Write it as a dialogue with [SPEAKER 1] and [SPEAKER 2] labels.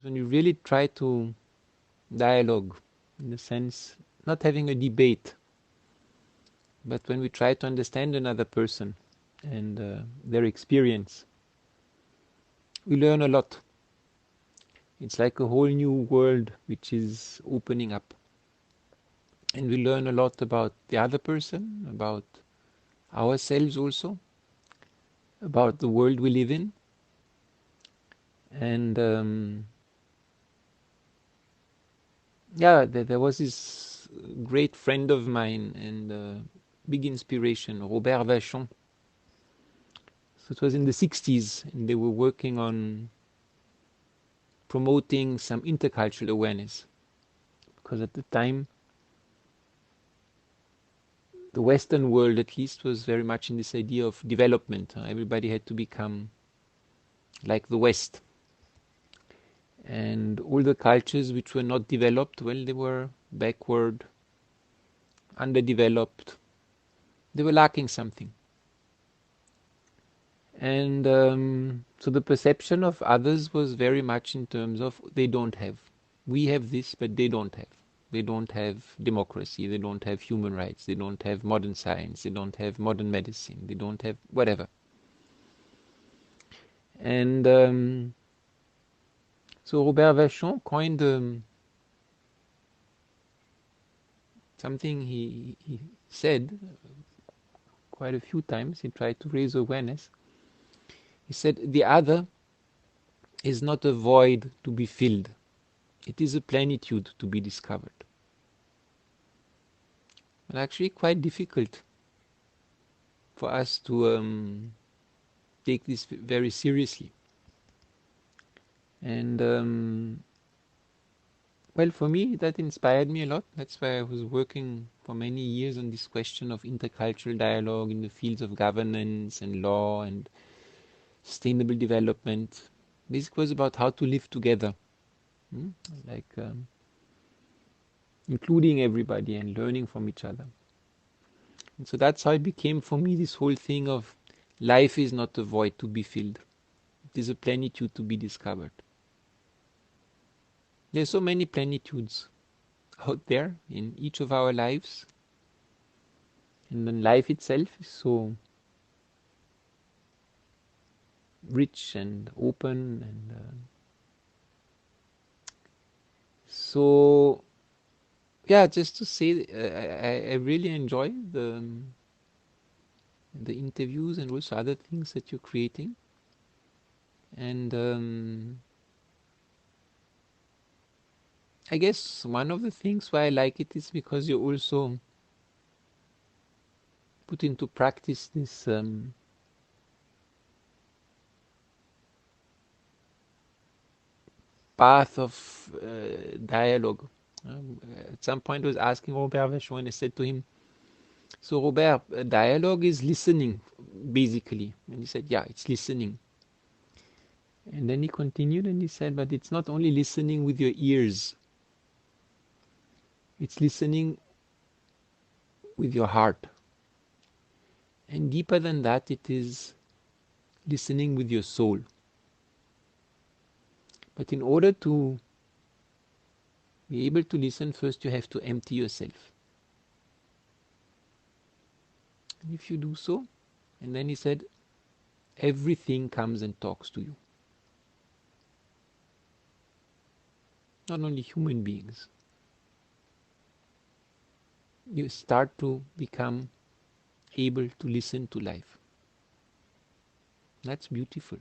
[SPEAKER 1] when you really try to dialogue, in the sense, not having a debate, but when we try to understand another person and their experience, we learn a lot. It's like a whole new world which is opening up. And we learn a lot about the other person, about ourselves also, about the world we live in. And yeah, there was this great friend of mine and big inspiration, Robert Vachon. So it was in the 60s, and they were working on promoting some intercultural awareness. Because at the time, the Western world at least was very much in this idea of development. Everybody had to become like the West. And all the cultures which were not developed, well, they were backward, underdeveloped. They were lacking something. And so the perception of others was very much in terms of they don't have. We have this, but they don't have. They don't have democracy, they don't have human rights, they don't have modern science, they don't have modern medicine, they don't have whatever. And so Robert Vachon coined something he said quite a few times. He tried to raise awareness. He said, the other is not a void to be filled. It is a plenitude to be discovered. But actually quite difficult for us to take this very seriously. And well, for me, that inspired me a lot. That's why I was working for many years on this question of intercultural dialogue in the fields of governance and law and sustainable development. This was about how to live together, like including everybody and learning from each other. And so that's how it became for me this whole thing of life is not a void to be filled. It is a plenitude to be discovered. There are so many plenitudes out there in each of our lives. And then life itself is so rich and open and so yeah, just to say, I really enjoy the interviews and also other things that you're creating. And I guess one of the things why I like it is because you also put into practice this path of dialogue. At some point I was asking Robert Vachon and I said to him, so Robert, dialogue is listening basically. And he said, yeah, it's listening. And then he continued and he said, but it's not only listening with your ears, it's listening with your heart. And deeper than that, it is listening with your soul. But in order to be able to listen, first you have to empty yourself. And if you do so, and then he said, everything comes and talks to you. Not only human beings. You start to become able to listen to life. That's beautiful.